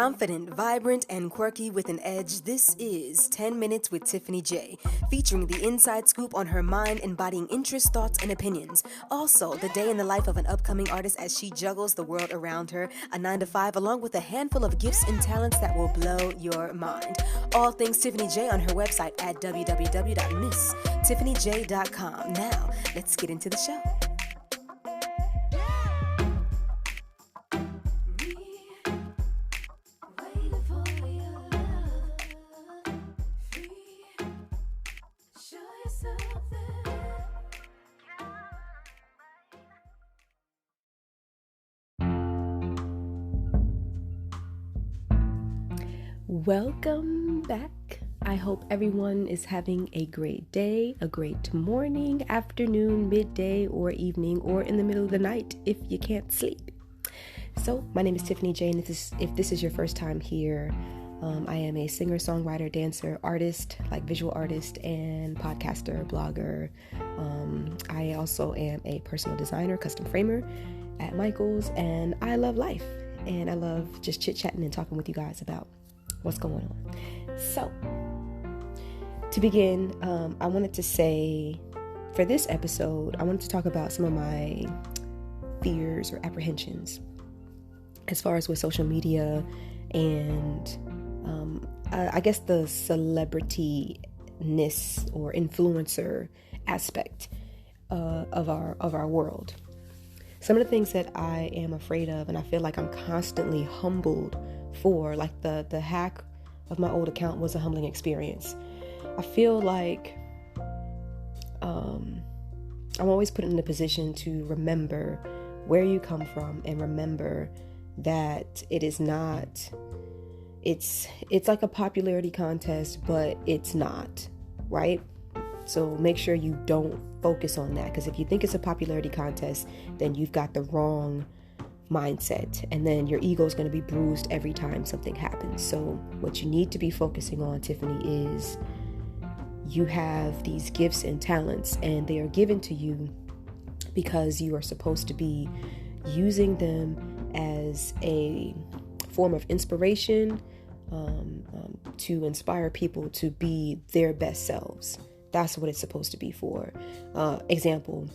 Confident, vibrant, and quirky with an edge, this is 10 Minutes with Tiffany J, featuring the inside scoop on her mind, embodying interests, thoughts, and opinions. Also, the day in the life of an upcoming artist as she juggles the world around her, a 9 to 5, along with a handful of gifts and talents that will blow your mind. All things Tiffany J on her website at www.misstiffanyj.com. Now, let's get into the show. Welcome back. I hope everyone is having a great day, a great morning, afternoon, midday, or evening, or in the middle of the night if you can't sleep. So, my name is Tiffany J, and if this is your first time here, I am a singer, songwriter, dancer, artist, like visual artist, and podcaster, blogger. I also am a personal designer, custom framer at Michael's, and I love life, and I love just chit-chatting and talking with you guys about what's going on. So, to begin, I wanted to say, for this episode, I wanted to talk about some of my fears or apprehensions as far as with social media and I guess the celebrity-ness or influencer aspect of our world. Some of the things that I am afraid of, and I feel like I'm constantly humbled for, like the hack of my old account was a humbling experience. I feel like I'm always put in a position to remember where you come from and remember that it is not, it's like a popularity contest, but it's not, right? So make sure you don't focus on that, because if you think it's a popularity contest, then you've got the wrong mindset, and then your ego is going to be bruised every time something happens. So what you need to be focusing on, Tiffany, is you have these gifts and talents, and they are given to you because you are supposed to be using them as a form of inspiration, to inspire people to be their best selves. That's what it's supposed to be for. Example,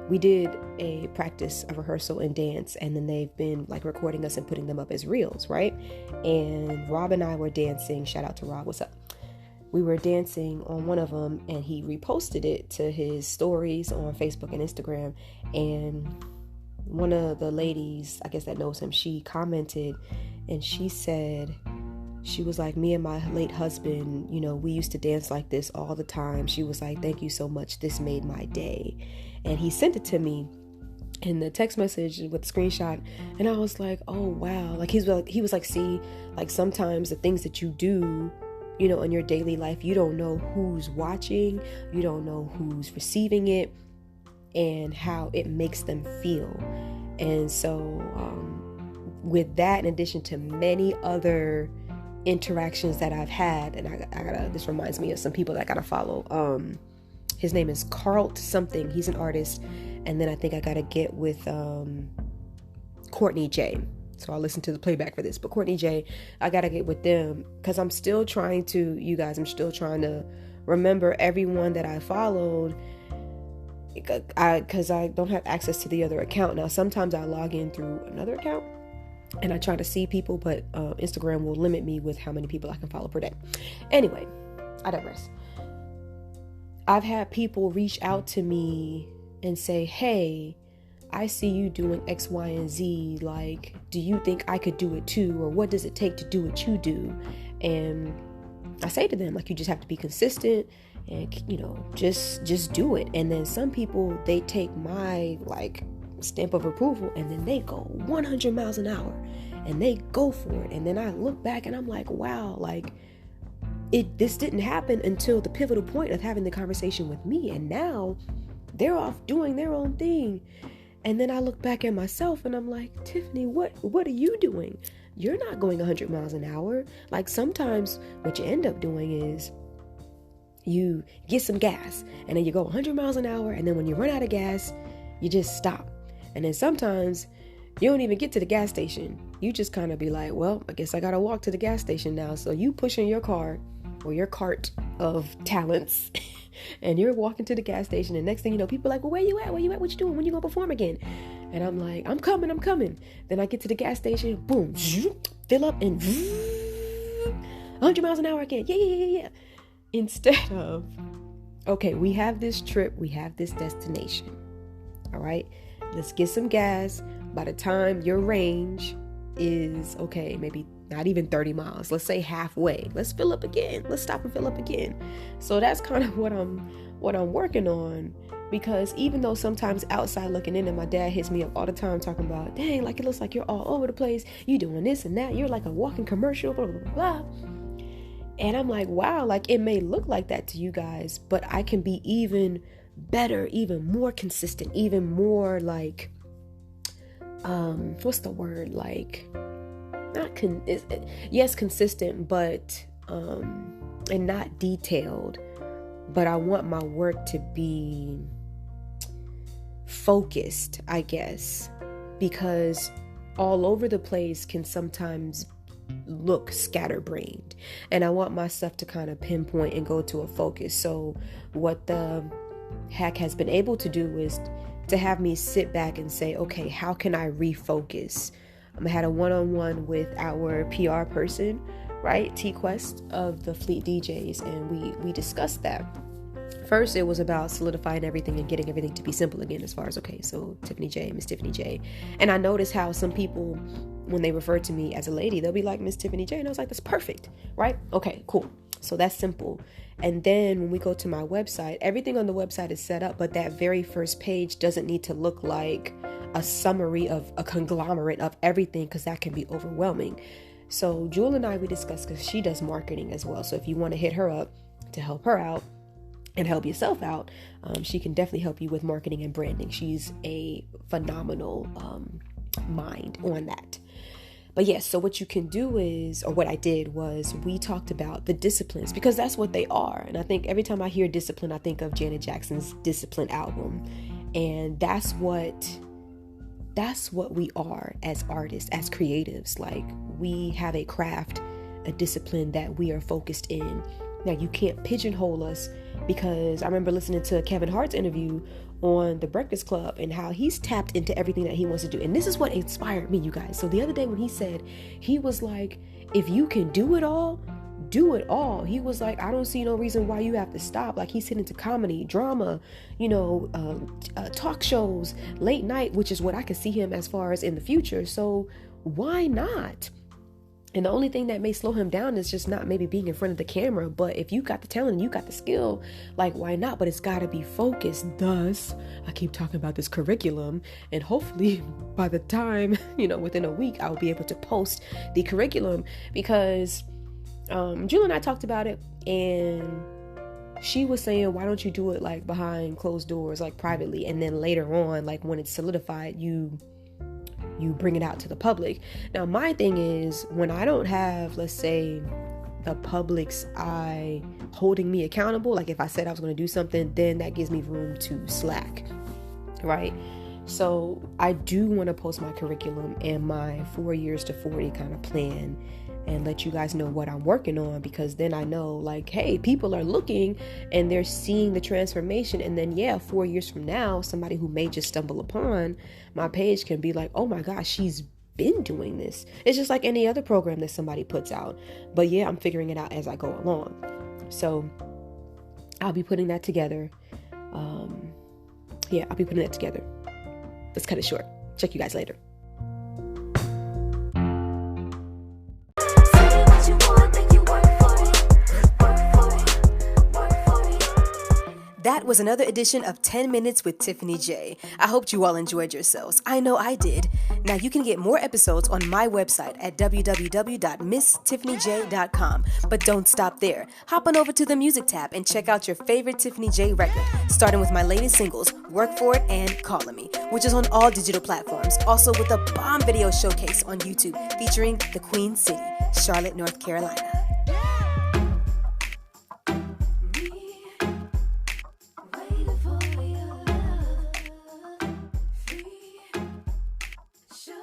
we did a practice, a rehearsal in dance, and then they've been like recording us and putting them up as reels, right? And Rob and I were dancing. Shout out to Rob. What's up? We were dancing on one of them, and he reposted it to his stories on Facebook and Instagram. And one of the ladies, I guess that knows him, she commented, and she said, she was like, me and my late husband, we used to dance like this all the time. She was like, thank you so much. This made my day. And he sent it to me in the text message with the screenshot. And I was like, oh, wow. Like, he was like, see, like sometimes the things that you do, in your daily life, you don't know who's watching. You don't know who's receiving it and how it makes them feel. And so with that, in addition to many other interactions that I've had, and I gotta, this reminds me of some people that I gotta follow. His name is Carl something. He's an artist. And then I think I gotta get with Courtney J. So I'll listen to the playback for this. But Courtney J, I gotta get with them, because I'm still trying to remember everyone that I followed, because I don't have access to the other account. Now, sometimes I log in through another account and I try to see people, but Instagram will limit me with how many people I can follow per day. Anyway, I digress. I've had people reach out to me and say, hey, I see you doing X, Y, and Z. Like, do you think I could do it too? Or what does it take to do what you do? And I say to them, like, you just have to be consistent and, just do it. And then some people, they take my, like, stamp of approval, and then they go 100 miles an hour and they go for it. And then I look back and I'm like, wow, like, this didn't happen until the pivotal point of having the conversation with me. And now they're off doing their own thing. And then I look back at myself and I'm like, Tiffany, what are you doing? You're not going 100 miles an hour. Like, sometimes what you end up doing is you get some gas and then you go 100 miles an hour. And then when you run out of gas, you just stop. And then sometimes You don't even get to the gas station. You just kind of be like, well, I guess I gotta walk to the gas station now. So you pushing your car or your cart of talents and you're walking to the gas station, and next thing you know, people are like, well, where you at? What you doing? When you gonna perform again? And I'm like, I'm coming. Then I get to the gas station, boom, fill up, and 100 miles an hour again. Yeah. Instead of, okay, we have this trip, we have this destination. All right, let's get some gas. By the time your range is, okay, maybe not even 30 miles, let's say halfway, let's fill up again. Let's stop and fill up again. So that's kind of what I'm working on, because even though sometimes outside looking in, and my dad hits me up all the time talking about, dang, like it looks like you're all over the place. You doing this and that. You're like a walking commercial, blah, blah, blah, blah. And I'm like, wow, like it may look like that to you guys, but I can be even better, even more consistent, even more like, what's the word? Like, yes, consistent, but, and not detailed, but I want my work to be focused, I guess, because all over the place can sometimes look scatterbrained, and I want my stuff to kind of pinpoint and go to a focus. So what the hack has been able to do is to have me sit back and say, okay, how can I refocus? I had a one-on-one with our PR person, right, T-Quest of the Fleet DJs, and we discussed that. First, it was about solidifying everything and getting everything to be simple again, as far as, okay, so Tiffany J, Miss Tiffany J. And I noticed how some people, when they refer to me as a lady, they'll be like, Miss Tiffany J. And I was like, that's perfect, right? Okay, cool. So that's simple. And then when we go to my website, everything on the website is set up, but that very first page doesn't need to look like a summary of a conglomerate of everything, because that can be overwhelming. So Jewel and I, we discussed, because she does marketing as well. So if you want to hit her up to help her out and help yourself out, she can definitely help you with marketing and branding. She's a phenomenal mind on that. But yes, so what you can do is, or what I did was, we talked about the disciplines, because that's what they are. And I think every time I hear discipline, I think of Janet Jackson's Discipline album. And that's what we are as artists, as creatives. Like, we have a craft, a discipline that we are focused in. Now, you can't pigeonhole us, because I remember listening to Kevin Hart's interview on The Breakfast Club and how he's tapped into everything that he wants to do. And this is what inspired me, you guys. So the other day when he said, he was like, if you can do it all, do it all. He was like, I don't see no reason why you have to stop. Like, he's into comedy, drama, talk shows, late night, which is what I could see him as far as in the future. So why not? And the only thing that may slow him down is just not maybe being in front of the camera. But if you got the talent and you got the skill, like, why not? But it's got to be focused. Thus, I keep talking about this curriculum, and hopefully by the time, within a week, I'll be able to post the curriculum, because Julie and I talked about it, and she was saying, why don't you do it like behind closed doors, like privately, and then later on, like when it's solidified, you bring it out to the public. Now, my thing is, when I don't have, let's say, the public's eye holding me accountable, like if I said I was going to do something, then that gives me room to slack, right? So I do want to post my curriculum and my 4 years to 40 kind of plan, and let you guys know what I'm working on, because then I know, like, hey, people are looking and they're seeing the transformation. And then 4 years from now, somebody who may just stumble upon my page can be like, oh my gosh, she's been doing this. It's just like any other program that somebody puts out. But I'm figuring it out as I go along. So I'll be putting that together. I'll be putting that together. Let's cut it short. Check you guys later. That was another edition of 10 Minutes with Tiffany J. I hope you all enjoyed yourselves. I know I did. Now you can get more episodes on my website at www.misstiffanyj.com. But don't stop there. Hop on over to the music tab and check out your favorite Tiffany J record, starting with my latest singles, Work For It and Callin' Me, which is on all digital platforms. Also with a bomb video showcase on YouTube featuring the Queen City, Charlotte, North Carolina. Sure.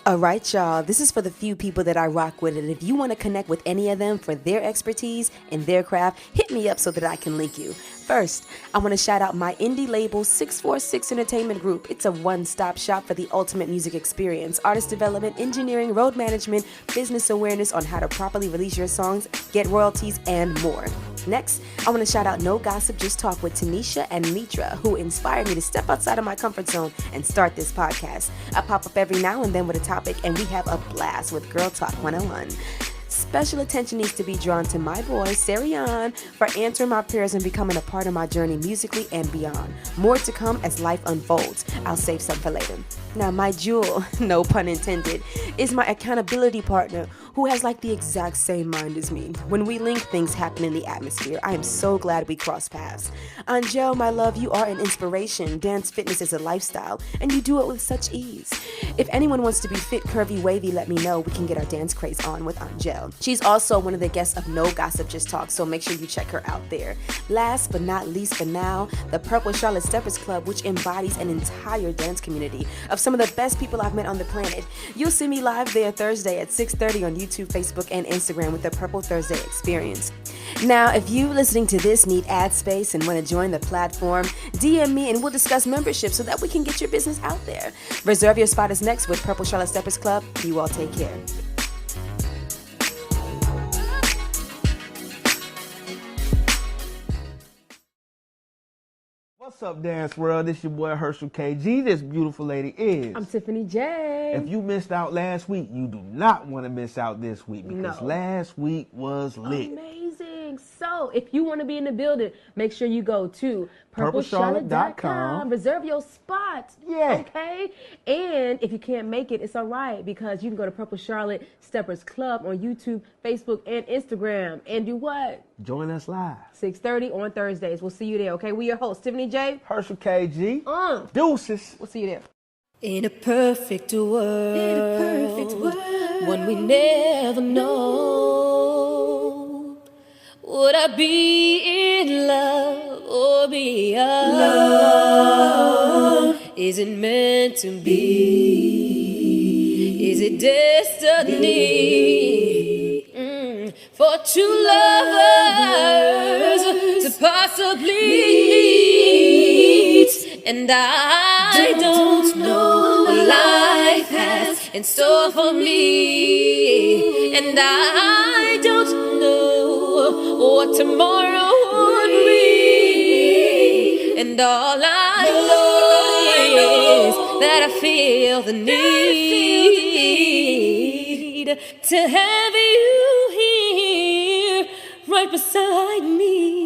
All right, y'all, this is for the few people that I rock with, and if you want to connect with any of them for their expertise in their craft, hit me up so that I can link you. First, I want to shout out my indie label 646 Entertainment Group. It's a one-stop shop for the ultimate music experience, artist development, engineering, road management, business awareness on how to properly release your songs, get royalties, and more. Next, I want to shout out No Gossip, Just Talk with Tanisha and Mitra, who inspired me to step outside of my comfort zone and start this podcast. I pop up every now and then with a topic, and we have a blast with Girl Talk 101. Special attention needs to be drawn to my boy, Sarian, for answering my prayers and becoming a part of my journey musically and beyond. More to come as life unfolds. I'll save some for later. Now, my jewel, no pun intended, is my accountability partner who has like the exact same mind as me. When we link, things happen in the atmosphere. I am so glad we crossed paths. Angel, my love, you are an inspiration. Dance fitness is a lifestyle, and you do it with such ease. If anyone wants to be fit, curvy, wavy, let me know. We can get our dance craze on with Angel. She's also one of the guests of No Gossip, Just Talk, so make sure you check her out there. Last but not least for now, the Purple Charlotte Steppers Club, which embodies an entire dance community of some of the best people I've met on the planet. You'll see me live there Thursday at 6:30 on YouTube, Facebook, and Instagram with the Purple Thursday Experience. Now, if you listening to this need ad space and want to join the platform, DM me and we'll discuss membership so that we can get your business out there. Reserve your spot is next with Purple Charlotte Steppers Club. You all take care. What's up, Dance World? This your boy Herschel KG. This beautiful lady is. I'm Tiffany J. If you missed out last week, you do not want to miss out this week because last week was lit. Amazing. So if you want to be in the building, make sure you go to purplecharlotte.com. Reserve your spot. Yeah. Okay. And if you can't make it, it's all right because you can go to Purple Charlotte Steppers Club on YouTube, Facebook, and Instagram. And do what? Join us live. 6:30 on Thursdays. We'll see you there. Okay. We your host, Tiffany J. Herschel KG. Deuces. We'll see you there. In a perfect world, one we never know, would I be in love or be alone? Is it meant to be? Is it destiny? For two lovers to possibly meet, and I don't know what life has in store for me, and I don't know what tomorrow would bring, and all I know is that I feel the need to have you here right beside me.